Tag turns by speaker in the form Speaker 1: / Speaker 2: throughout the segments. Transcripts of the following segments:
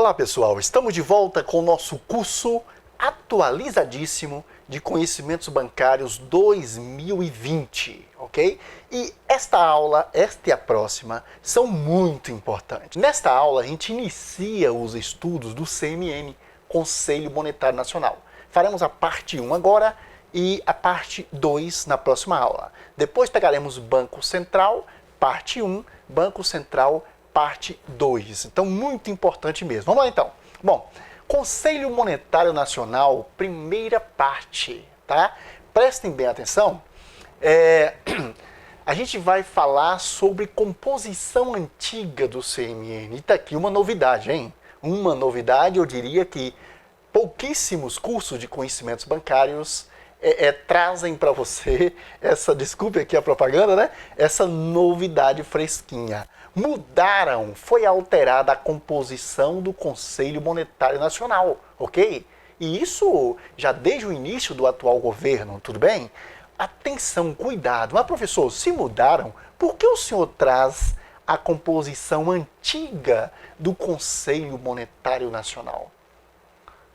Speaker 1: Olá pessoal, estamos de volta com o nosso curso atualizadíssimo de Conhecimentos Bancários 2020, ok? E esta aula, esta e a próxima, são muito importantes. Nesta aula a gente inicia os estudos do CMN, Conselho Monetário Nacional. Faremos a parte 1 agora e a parte 2 na próxima aula. Depois pegaremos Banco Central, parte 1, Banco Central, parte 2. Então, muito importante mesmo. Vamos lá, então. Bom, Conselho Monetário Nacional, primeira parte, tá? Prestem bem atenção. A gente vai falar sobre composição antiga do CMN. E tá aqui uma novidade, hein? Uma novidade, eu diria que pouquíssimos cursos de conhecimentos bancários trazem para você desculpe aqui a propaganda, né? Essa novidade fresquinha. Mudaram, foi alterada a composição do Conselho Monetário Nacional, ok? E isso já desde o início do atual governo, tudo bem? Atenção, cuidado. Mas professor, se mudaram, por que o senhor traz a composição antiga do Conselho Monetário Nacional?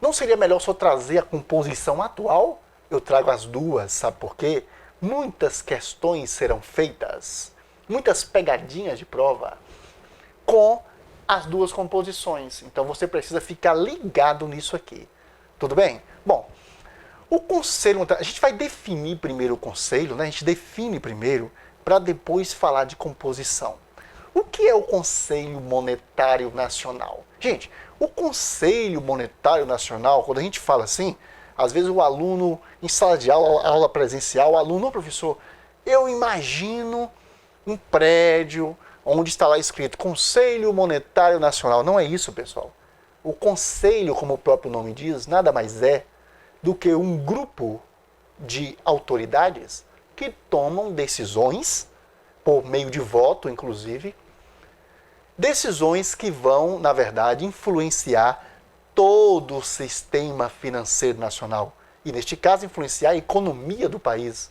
Speaker 1: Não seria melhor só trazer a composição atual? Eu trago as duas, sabe por quê? Muitas questões serão feitas, muitas pegadinhas de prova com as duas composições. Então você precisa ficar ligado nisso aqui. Tudo bem? Bom, o Conselho, a gente vai definir primeiro o Conselho, né? A gente define primeiro para depois falar de composição. O que é o Conselho Monetário Nacional? Gente, o Conselho Monetário Nacional, quando a gente fala assim, às vezes o aluno, em sala de aula, aula presencial, o aluno, professor, eu imagino um prédio onde está lá escrito Conselho Monetário Nacional. Não é isso, pessoal. O Conselho, como o próprio nome diz, nada mais é do que um grupo de autoridades que tomam decisões, por meio de voto, inclusive, decisões que vão, na verdade, influenciar todo o sistema financeiro nacional. E, neste caso, influenciar a economia do país.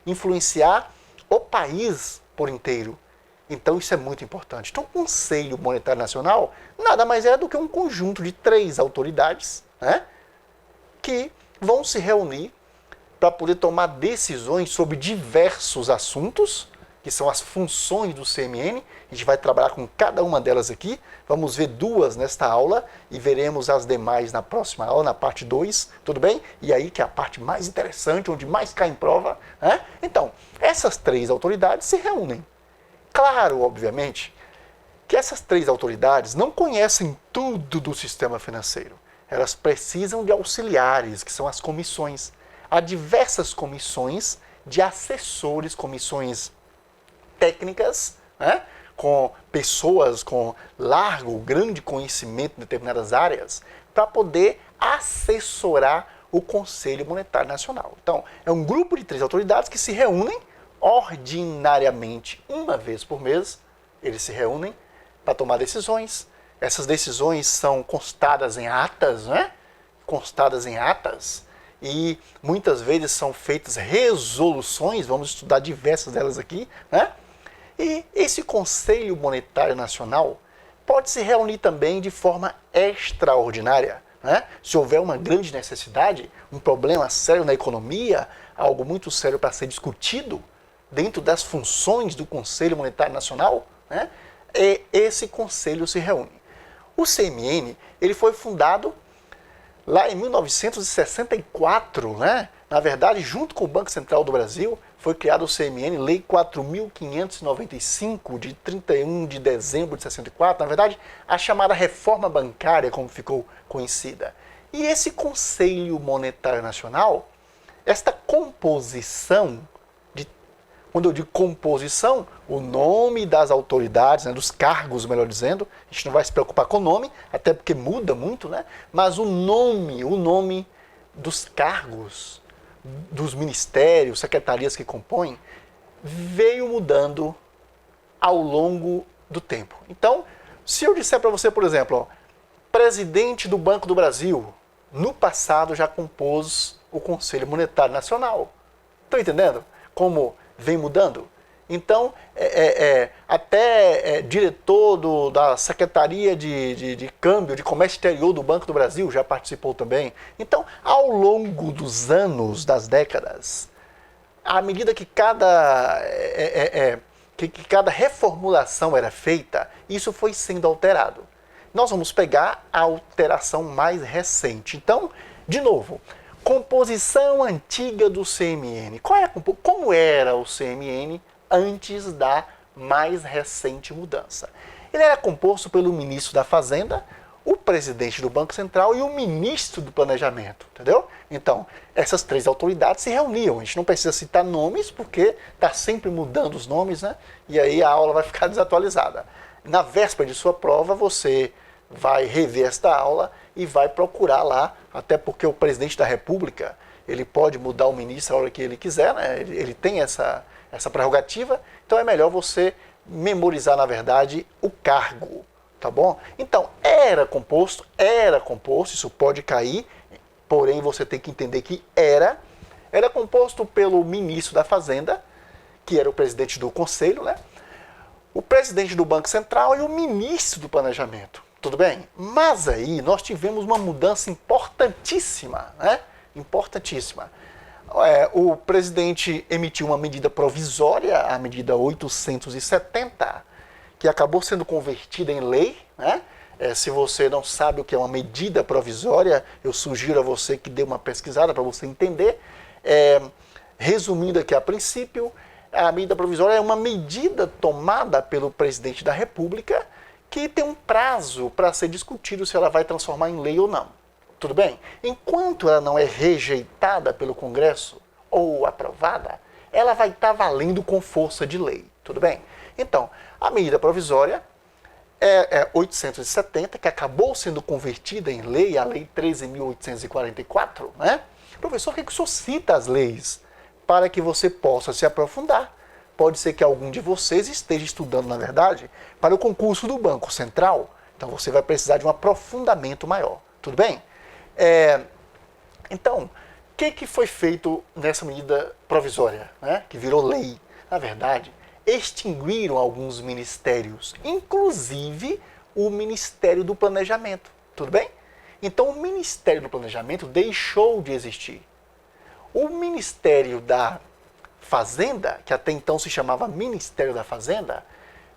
Speaker 1: Influenciar o país por inteiro. Então, isso é muito importante. Então, o Conselho Monetário Nacional nada mais é do que um conjunto de 3 autoridades, né, que vão se reunir para poder tomar decisões sobre diversos assuntos, que são as funções do CMN. A gente vai trabalhar com cada uma delas aqui. Vamos ver 2 nesta aula e veremos as demais na próxima aula, na parte 2, tudo bem? E aí que é a parte mais interessante, onde mais cai em prova, né? Então, essas 3 autoridades se reúnem. Claro, obviamente, que essas 3 autoridades não conhecem tudo do sistema financeiro. Elas precisam de auxiliares, que são as comissões. Há diversas comissões de assessores, comissões técnicas, né, com pessoas com grande conhecimento em determinadas áreas, para poder assessorar o Conselho Monetário Nacional. Então, é um grupo de 3 autoridades que se reúnem ordinariamente uma vez por mês. Eles se reúnem para tomar decisões. Essas decisões são constadas em atas, né? Constadas em atas. E muitas vezes são feitas resoluções, vamos estudar diversas delas aqui, né? E esse Conselho Monetário Nacional pode se reunir também de forma extraordinária, né? Se houver uma grande necessidade, um problema sério na economia, algo muito sério para ser discutido dentro das funções do Conselho Monetário Nacional, né? Esse conselho se reúne. O CMN, ele foi fundado lá em 1964, né? Na verdade, junto com o Banco Central do Brasil, foi criado o CMN, Lei 4.595, de 31 de dezembro de 64, na verdade, a chamada reforma bancária, como ficou conhecida. E esse Conselho Monetário Nacional, esta composição, quando eu digo composição, o nome das autoridades, né, dos cargos, melhor dizendo, a gente não vai se preocupar com o nome, até porque muda muito, né? Mas o nome dos cargos, dos ministérios, secretarias que compõem, veio mudando ao longo do tempo. Então, se eu disser para você, por exemplo, presidente do Banco do Brasil, no passado já compôs o Conselho Monetário Nacional. Estão entendendo como vem mudando? Então, até diretor da Secretaria de Câmbio, de Comércio Exterior do Banco do Brasil já participou também. Então, ao longo dos anos, das décadas, à medida que cada reformulação era feita, isso foi sendo alterado. Nós vamos pegar a alteração mais recente. Então, de novo, composição antiga do CMN. Como era o CMN antes da mais recente mudança? Ele era composto pelo ministro da Fazenda, o presidente do Banco Central e o ministro do Planejamento, entendeu? Então, essas três autoridades se reuniam. A gente não precisa citar nomes, porque está sempre mudando os nomes, né? E aí a aula vai ficar desatualizada. Na véspera de sua prova, você vai rever esta aula e vai procurar lá, até porque o presidente da República, ele pode mudar o ministro a hora que ele quiser, né? Ele tem essa prerrogativa, então é melhor você memorizar, na verdade, o cargo, tá bom? Então, era composto, isso pode cair, porém você tem que entender que era composto pelo ministro da Fazenda, que era o presidente do Conselho, né? O presidente do Banco Central e o ministro do Planejamento, tudo bem? Mas aí nós tivemos uma mudança importantíssima, né? Importantíssima. O presidente emitiu uma medida provisória, a medida 870, que acabou sendo convertida em lei, né? Se você não sabe o que é uma medida provisória, eu sugiro a você que dê uma pesquisada para você entender. Resumindo aqui a princípio, a medida provisória é uma medida tomada pelo presidente da República que tem um prazo para ser discutido se ela vai transformar em lei ou não. Tudo bem? Enquanto ela não é rejeitada pelo Congresso ou aprovada, ela vai estar valendo com força de lei. Tudo bem? Então, a medida provisória é 870, que acabou sendo convertida em lei, a Lei 13.844, né? Professor, por que o senhor cita as leis? Para que você possa se aprofundar. Pode ser que algum de vocês esteja estudando, na verdade, para o concurso do Banco Central. Então, você vai precisar de um aprofundamento maior. Tudo bem? Então, o que foi feito nessa medida provisória, né, que virou lei? Na verdade, extinguiram alguns ministérios, inclusive o Ministério do Planejamento. Tudo bem? Então, o Ministério do Planejamento deixou de existir. O Ministério da Fazenda, que até então se chamava Ministério da Fazenda,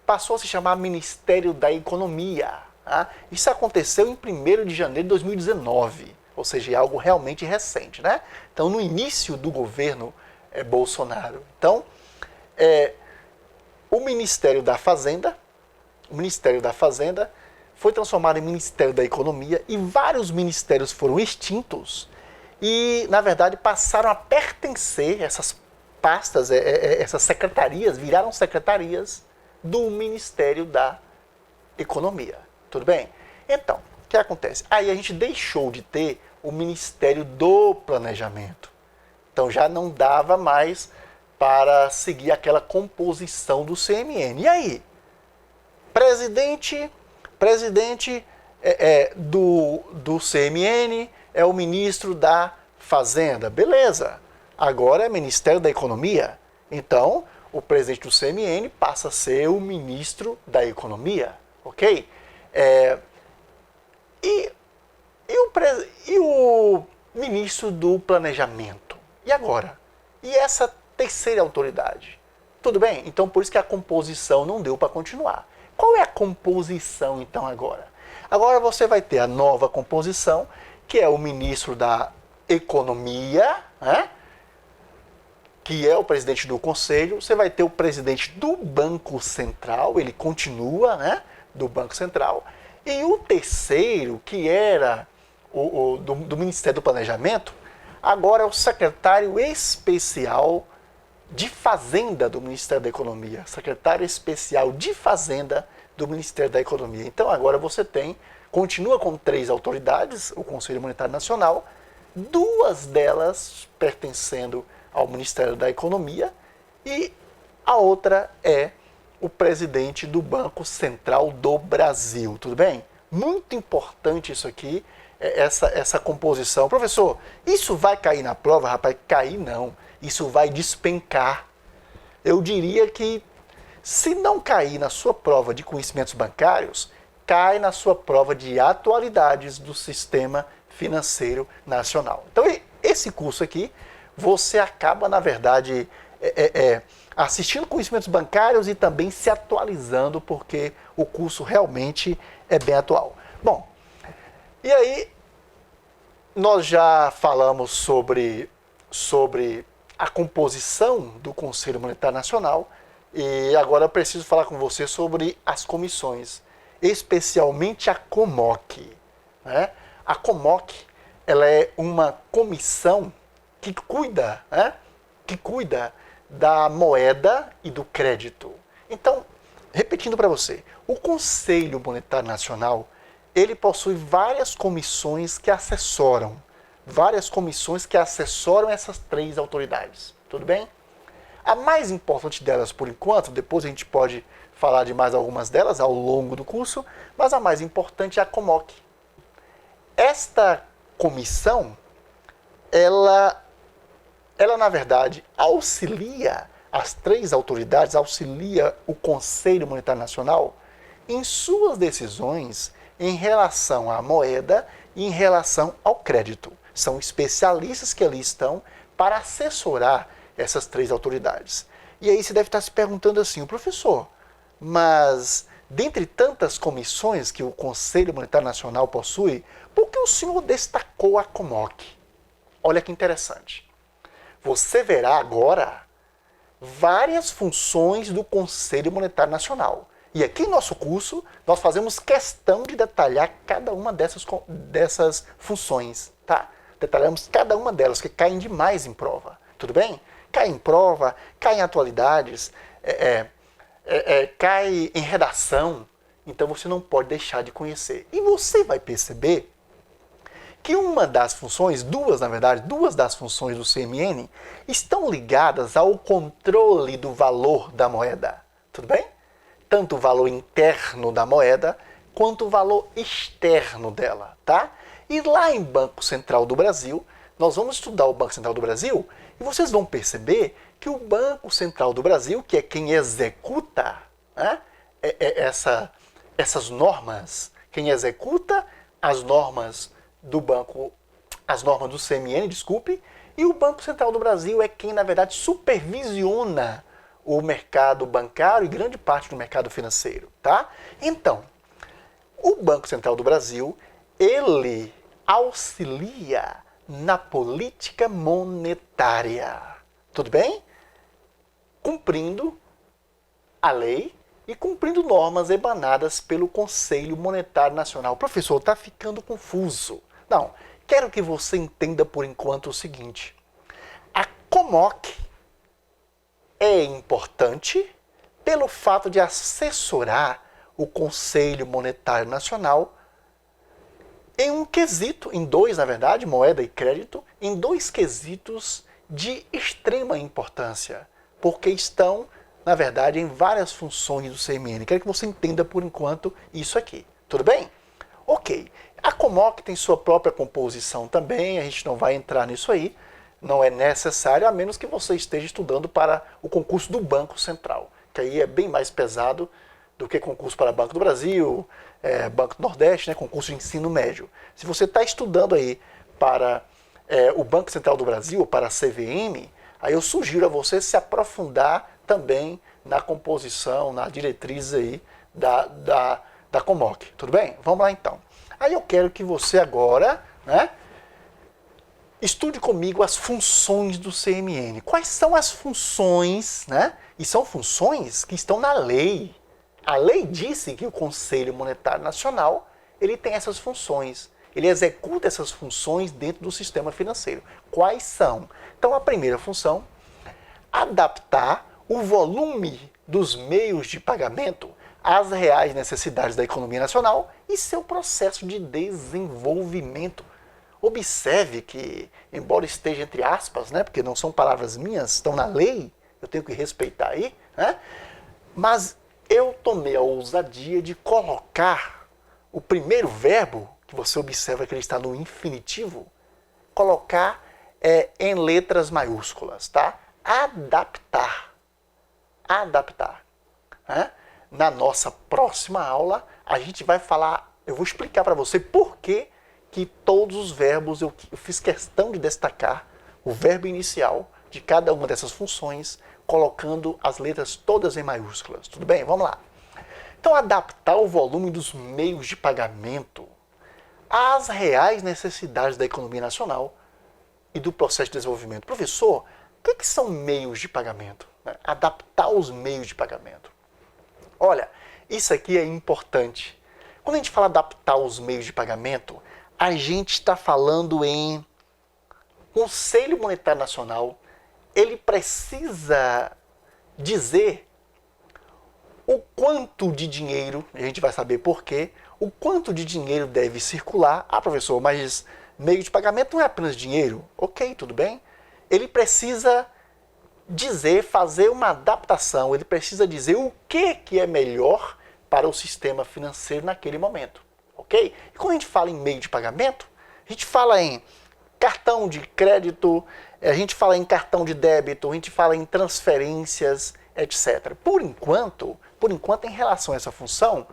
Speaker 1: passou a se chamar Ministério da Economia. Tá? Isso aconteceu em 1º de janeiro de 2019, ou seja, é algo realmente recente, né? Então, no início do governo Bolsonaro. Então, o Ministério da Fazenda foi transformado em Ministério da Economia e vários ministérios foram extintos e, na verdade, passaram a pertencer, essas pastas, essas secretarias, viraram secretarias do Ministério da Economia. Tudo bem? Então, o que acontece? Aí a gente deixou de ter o Ministério do Planejamento. Então já não dava mais para seguir aquela composição do CMN. E aí? Presidente do CMN é o ministro da Fazenda. Beleza. Agora é Ministério da Economia. Então, o presidente do CMN passa a ser o ministro da Economia. Ok? E o ministro do Planejamento? E agora? E essa terceira autoridade? Tudo bem? Então, por isso que a composição não deu para continuar. Qual é a composição, então, agora? Agora você vai ter a nova composição, que é o ministro da Economia, né? Que é o presidente do Conselho. Você vai ter o presidente do Banco Central, ele continua, né? Do Banco Central. E o terceiro, que era do Ministério do Planejamento, agora é o secretário especial de Fazenda do Ministério da Economia. Secretário especial de Fazenda do Ministério da Economia. Então agora você continua com 3 autoridades, o Conselho Monetário Nacional, 2 delas pertencendo ao Ministério da Economia e a outra é o presidente do Banco Central do Brasil. Tudo bem? Muito importante isso aqui, essa composição. Professor, isso vai cair na prova? Rapaz, cair não. Isso vai despencar. eu diria que, se não cair na sua prova de conhecimentos bancários, cai na sua prova de atualidades do sistema financeiro nacional. Então, esse curso aqui, você acaba, na verdade, assistindo conhecimentos bancários e também se atualizando, porque o curso realmente é bem atual. Bom, e aí nós já falamos sobre a composição do Conselho Monetário Nacional e agora eu preciso falar com você sobre as comissões, especialmente a COMOC, né? A COMOC, ela é uma comissão que cuida, né? Que cuida da moeda e do crédito. Então, repetindo para você, o Conselho Monetário Nacional, ele possui várias comissões que assessoram essas três autoridades. Tudo bem? A mais importante delas, por enquanto, depois a gente pode falar de mais algumas delas ao longo do curso, mas a mais importante é a COMOC. Esta comissão, ela na verdade, auxilia as três autoridades, auxilia o Conselho Monetário Nacional em suas decisões em relação à moeda e em relação ao crédito. São especialistas que ali estão para assessorar essas três autoridades. E aí você deve estar se perguntando assim, professor, mas dentre tantas comissões que o Conselho Monetário Nacional possui, por que o senhor destacou a COMOC? Olha que interessante. Você verá agora várias funções do Conselho Monetário Nacional. E aqui em nosso curso, nós fazemos questão de detalhar cada uma dessas funções, tá? Detalhamos cada uma delas, que caem demais em prova, tudo bem? Cai em prova, cai em atualidades, cai em redação, então você não pode deixar de conhecer. E você vai perceber que uma das funções, duas das funções do CMN estão ligadas ao controle do valor da moeda, tudo bem? Tanto o valor interno da moeda, quanto o valor externo dela, tá? E lá em Banco Central do Brasil, nós vamos estudar o Banco Central do Brasil e vocês vão perceber que o Banco Central do Brasil, que é quem executa, né, essas normas, quem executa as normas do banco, as normas do CMN, desculpe, e o Banco Central do Brasil é quem, na verdade, supervisiona o mercado bancário e grande parte do mercado financeiro, tá? Então, o Banco Central do Brasil, ele auxilia na política monetária, tudo bem? Cumprindo a lei e cumprindo normas emanadas pelo Conselho Monetário Nacional. Professor, está ficando confuso. Não, quero que você entenda por enquanto o seguinte. A COMOC é importante pelo fato de assessorar o Conselho Monetário Nacional em um quesito, em dois, na verdade, moeda e crédito, em dois quesitos de extrema importância, porque estão, na verdade, em várias funções do CMN. Quero que você entenda por enquanto isso aqui. Tudo bem? Ok. A COMOC tem sua própria composição também, a gente não vai entrar nisso aí, não é necessário, a menos que você esteja estudando para o concurso do Banco Central, que aí é bem mais pesado do que concurso para Banco do Brasil, Banco do Nordeste, né, concurso de ensino médio. Se você está estudando aí para o Banco Central do Brasil, ou para a CVM, aí eu sugiro a você se aprofundar também na composição, na diretriz aí da COMOC. Tudo bem? Vamos lá então. Aí eu quero que você agora, né, estude comigo as funções do CMN. Quais são as funções, né? E são funções que estão na lei. A lei disse que o Conselho Monetário Nacional, ele tem essas funções. Ele executa essas funções dentro do sistema financeiro. Quais são? Então, a primeira função, adaptar o volume dos meios de pagamento às reais necessidades da economia nacional e seu processo de desenvolvimento. Observe que, embora esteja entre aspas, né, porque não são palavras minhas, estão na lei, eu tenho que respeitar aí, né, mas eu tomei a ousadia de colocar o primeiro verbo, que você observa que ele está no infinitivo, colocar em letras maiúsculas, tá? Adaptar. adaptar. Né? Na nossa próxima aula, a gente vai falar, eu vou explicar para você por que todos os verbos, eu fiz questão de destacar o verbo inicial de cada uma dessas funções, colocando as letras todas em maiúsculas. Tudo bem? Vamos lá. Então, adaptar o volume dos meios de pagamento às reais necessidades da economia nacional e do processo de desenvolvimento. Professor, o que são meios de pagamento? Adaptar os meios de pagamento. Olha, isso aqui é importante. Quando a gente fala adaptar os meios de pagamento, a gente está falando em Conselho Monetário Nacional. Ele precisa dizer o quanto de dinheiro, a gente vai saber por quê, o quanto de dinheiro deve circular. Ah, professor, mas meio de pagamento não é apenas dinheiro. Ok, tudo bem. Ele precisa dizer, fazer uma adaptação, ele precisa dizer o que é melhor para o sistema financeiro naquele momento. Ok? E quando a gente fala em meio de pagamento, a gente fala em cartão de crédito, a gente fala em cartão de débito, a gente fala em transferências, etc. Por enquanto, em relação a essa função,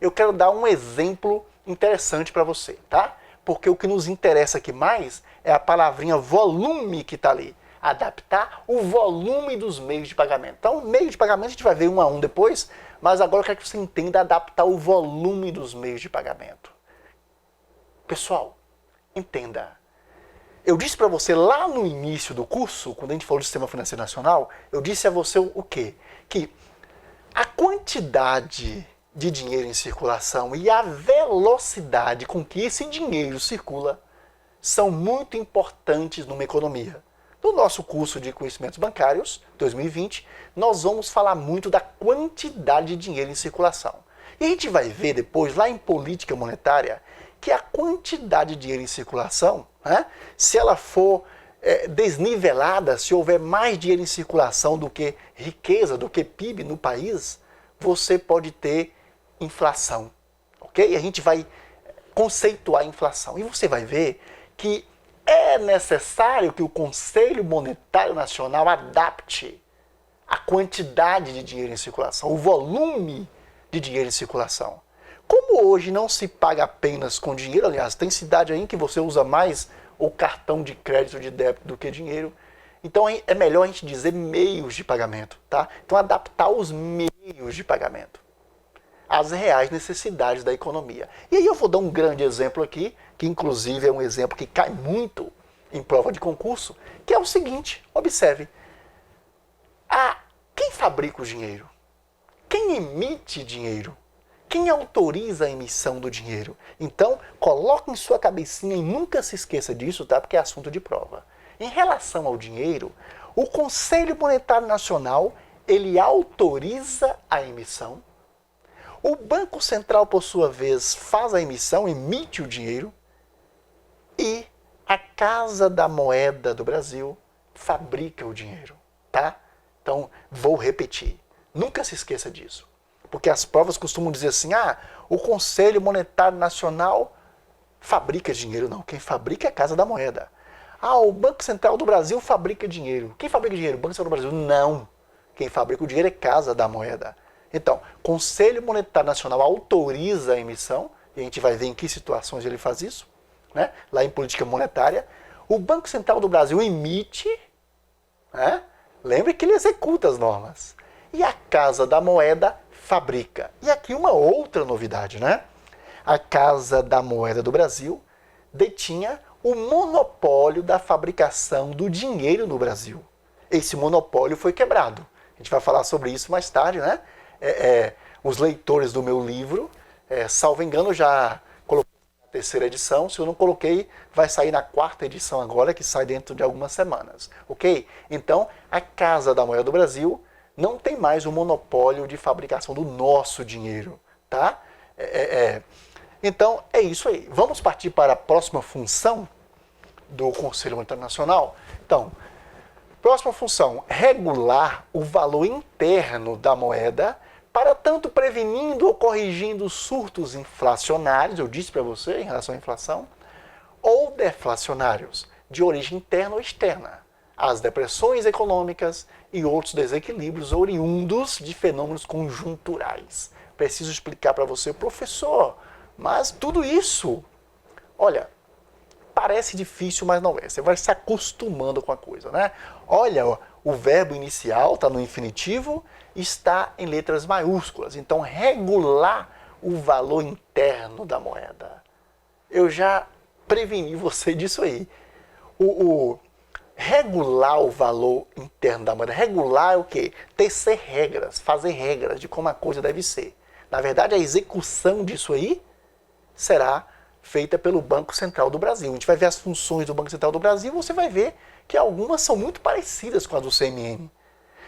Speaker 1: eu quero dar um exemplo interessante para você, tá? Porque o que nos interessa aqui mais é a palavrinha volume que está ali. Adaptar o volume dos meios de pagamento. Então, meio de pagamento a gente vai ver um a um depois, mas agora eu quero que você entenda adaptar o volume dos meios de pagamento. Pessoal, entenda. Eu disse para você lá no início do curso, quando a gente falou do Sistema Financeiro Nacional, eu disse a você o quê? Que a quantidade de dinheiro em circulação e a velocidade com que esse dinheiro circula são muito importantes numa economia. No nosso curso de Conhecimentos Bancários, 2020, nós vamos falar muito da quantidade de dinheiro em circulação. E a gente vai ver depois, lá em Política Monetária, que a quantidade de dinheiro em circulação, né, se ela for desnivelada, se houver mais dinheiro em circulação do que riqueza, do que PIB no país, você pode ter inflação. Ok? A gente vai conceituar a inflação. E você vai ver que é necessário que o Conselho Monetário Nacional adapte a quantidade de dinheiro em circulação, o volume de dinheiro em circulação. Como hoje não se paga apenas com dinheiro, aliás, tem cidade aí em que você usa mais o cartão de crédito de débito do que dinheiro, então é melhor a gente dizer meios de pagamento, tá? Então adaptar os meios de pagamento às reais necessidades da economia. E aí eu vou dar um grande exemplo aqui, que inclusive é um exemplo que cai muito em prova de concurso, que é o seguinte, observe. Quem fabrica o dinheiro? Quem emite dinheiro? Quem autoriza a emissão do dinheiro? Então, coloque em sua cabecinha e nunca se esqueça disso, tá? Porque é assunto de prova. Em relação ao dinheiro, o Conselho Monetário Nacional, ele autoriza a emissão. O Banco Central, por sua vez, faz a emissão, emite o dinheiro. E a Casa da Moeda do Brasil fabrica o dinheiro, tá? Então, vou repetir. Nunca se esqueça disso. Porque as provas costumam dizer assim, o Conselho Monetário Nacional fabrica dinheiro. Não, quem fabrica é a Casa da Moeda. O Banco Central do Brasil fabrica dinheiro. Quem fabrica dinheiro? O Banco Central do Brasil? Não. Quem fabrica o dinheiro é Casa da Moeda. Então, Conselho Monetário Nacional autoriza a emissão, e a gente vai ver em que situações ele faz isso, né? Lá em política monetária. O Banco Central do Brasil emite, né? Lembre que ele executa as normas. E a Casa da Moeda fabrica. E aqui uma outra novidade, né? A Casa da Moeda do Brasil detinha o monopólio da fabricação do dinheiro no Brasil. Esse monopólio foi quebrado. A gente vai falar sobre isso mais tarde, né? Os leitores do meu livro, salvo engano, já coloquei na terceira edição. Se eu não coloquei, vai sair na quarta edição agora, que sai dentro de algumas semanas. Ok? Então, a Casa da Moeda do Brasil não tem mais o monopólio de fabricação do nosso dinheiro, tá? Então, é isso aí. Vamos partir para a próxima função do Conselho Monetário Nacional? Então, próxima função, regular o valor interno da moeda para tanto prevenindo ou corrigindo surtos inflacionários, eu disse para você em relação à inflação, ou deflacionários, de origem interna ou externa. as depressões econômicas e outros desequilíbrios oriundos de fenômenos conjunturais. Preciso explicar para você, professor, mas tudo isso, olha, parece difícil, mas não é. Você vai se acostumando com a coisa, né? Olha, o verbo inicial está no infinitivo, está em letras maiúsculas. Então, regular o valor interno da moeda. Eu já preveni você disso aí. Regular o valor interno da moeda. Regular é o quê? Tecer regras, fazer regras de como a coisa deve ser. Na verdade, a execução disso aí será feita pelo Banco Central do Brasil. A gente vai ver as funções do Banco Central do Brasil, você vai ver que algumas são muito parecidas com as do CMN.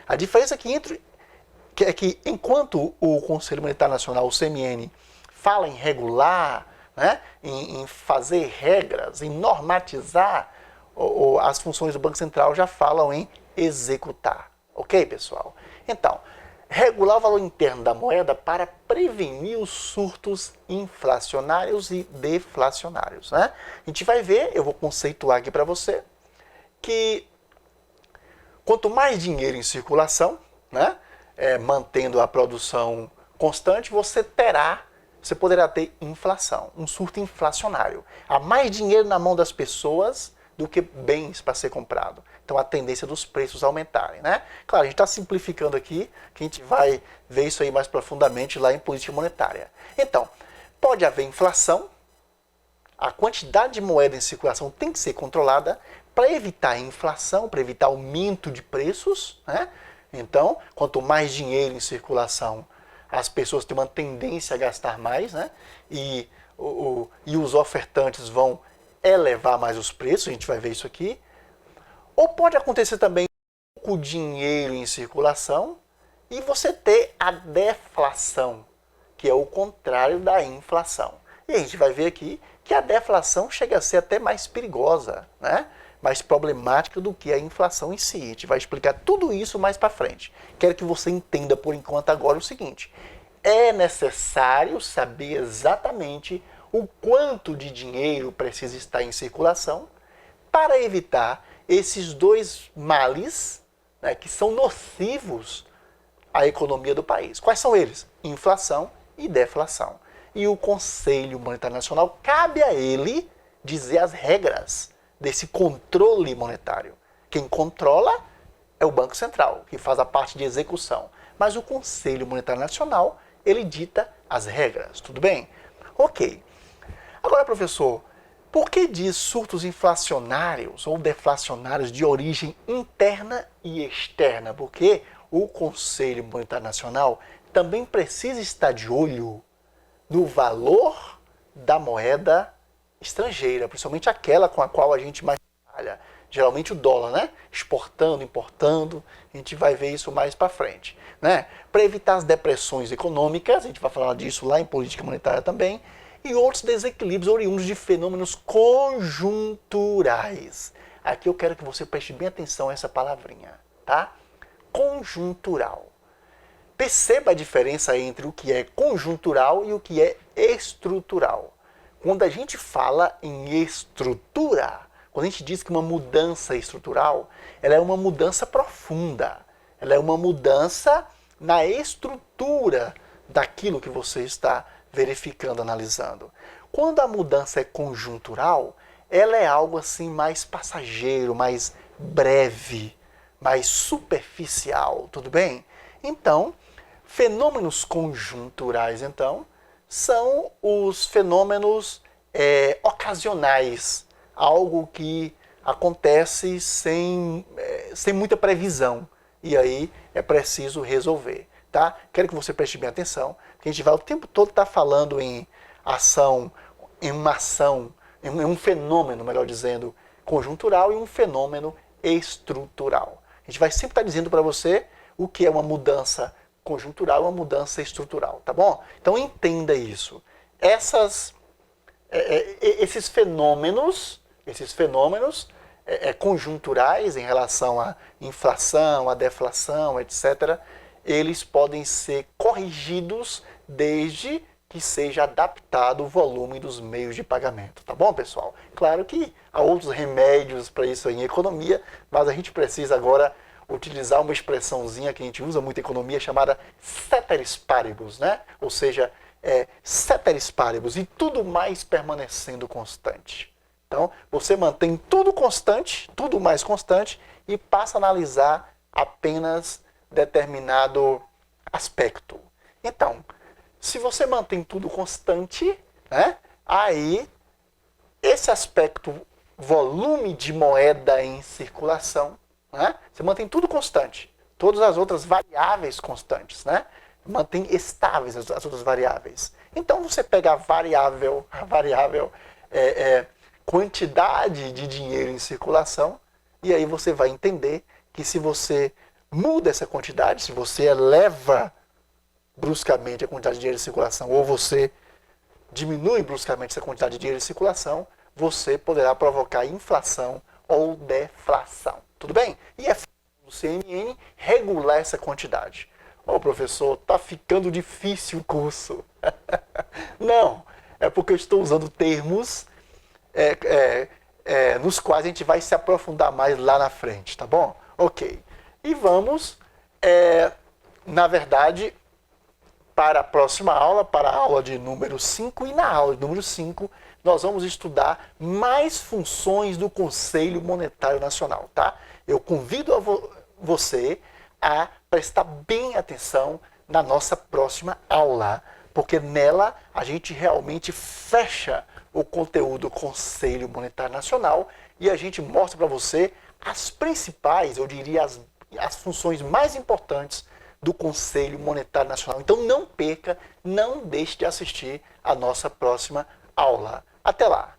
Speaker 1: A diferença é que enquanto o Conselho Monetário Nacional, o CMN, fala em regular, né, em fazer regras, em normatizar, as funções do Banco Central já falam em executar. Ok, pessoal? Então, regular o valor interno da moeda para prevenir os surtos inflacionários e deflacionários, né? A gente vai ver, eu vou conceituar aqui para você, que quanto mais dinheiro em circulação, né, mantendo a produção constante, você poderá ter inflação, um surto inflacionário. Há mais dinheiro na mão das pessoas do que bens para ser comprado. Então, a tendência dos preços aumentarem, né? Claro, a gente está simplificando aqui, que a gente vai ver isso aí mais profundamente lá em política monetária. Então, pode haver inflação, a quantidade de moeda em circulação tem que ser controlada para evitar a inflação, para evitar aumento de preços, né? Então, quanto mais dinheiro em circulação, as pessoas têm uma tendência a gastar mais, né? E os ofertantes vão elevar mais os preços, a gente vai ver isso aqui. Ou pode acontecer também pouco dinheiro em circulação e você ter a deflação, que é o contrário da inflação. E a gente vai ver aqui que a deflação chega a ser até mais perigosa, né? Mais problemática do que a inflação em si. A gente vai explicar tudo isso mais para frente. Quero que você entenda por enquanto agora o seguinte: é necessário saber exatamente o quanto de dinheiro precisa estar em circulação para evitar esses dois males, né, que são nocivos à economia do país. Quais são eles? Inflação e deflação. E o Conselho Monetário Nacional, cabe a ele dizer as regras desse controle monetário. Quem controla é o Banco Central, que faz a parte de execução. Mas o Conselho Monetário Nacional, ele dita as regras. Tudo bem? Ok. Agora, professor, por que diz surtos inflacionários ou deflacionários de origem interna e externa? Porque o Conselho Monetário Nacional também precisa estar de olho no valor da moeda estrangeira, principalmente aquela com a qual a gente mais trabalha. Geralmente o dólar, né? Exportando, importando, a gente vai ver isso mais para frente, né? Para evitar as depressões econômicas, a gente vai falar disso lá em política monetária também, e outros desequilíbrios oriundos de fenômenos conjunturais. Aqui eu quero que você preste bem atenção a essa palavrinha, tá? Conjuntural. Perceba a diferença entre o que é conjuntural e o que é estrutural. Quando a gente fala em estrutura, quando a gente diz que uma mudança estrutural, ela é uma mudança profunda. Ela é uma mudança na estrutura daquilo que você está verificando, analisando. Quando a mudança é conjuntural, ela é algo assim mais passageiro, mais breve, mais superficial, tudo bem? Então, fenômenos conjunturais, então, são os fenômenos ocasionais, algo que acontece sem muita previsão, e aí é preciso resolver. Tá? Quero que você preste bem atenção, que a gente vai o tempo todo estar falando em ação, em uma ação, em um fenômeno, melhor dizendo, conjuntural e um fenômeno estrutural. A gente vai sempre estar dizendo para você o que é uma mudança conjuntural e uma mudança estrutural, tá bom? Então entenda isso. Esses fenômenos conjunturais em relação à inflação, à deflação, etc., eles podem ser corrigidos desde que seja adaptado o volume dos meios de pagamento, tá bom, pessoal? Claro que há outros remédios para isso aí em economia, mas a gente precisa agora utilizar uma expressãozinha que a gente usa muito em economia chamada ceteris paribus, né? Ou seja, ceteris paribus, e tudo mais permanecendo constante. Então, você mantém tudo constante, tudo mais constante, e passa a analisar apenas determinado aspecto. Então, se você mantém tudo constante, né, aí esse aspecto volume de moeda em circulação, né, você mantém tudo constante. Todas as outras variáveis constantes, né? Mantém estáveis as outras variáveis. Então você pega a variável quantidade de dinheiro em circulação, e aí você vai entender que se você muda essa quantidade, se você eleva bruscamente a quantidade de dinheiro em circulação, ou você diminui bruscamente essa quantidade de dinheiro em circulação, você poderá provocar inflação ou deflação. Tudo bem? E é do CNN regular essa quantidade. Ô, professor, tá ficando difícil o curso. Não, é porque eu estou usando termos nos quais a gente vai se aprofundar mais lá na frente, tá bom? Ok. E vamos, na verdade, para a próxima aula, para a aula de número 5, e na aula de número 5 nós vamos estudar mais funções do Conselho Monetário Nacional, tá? Eu convido você a prestar bem atenção na nossa próxima aula, porque nela a gente realmente fecha o conteúdo do Conselho Monetário Nacional e a gente mostra para você as principais, eu diria, as funções mais importantes do Conselho Monetário Nacional. Então não perca, não deixe de assistir a nossa próxima aula. Até lá!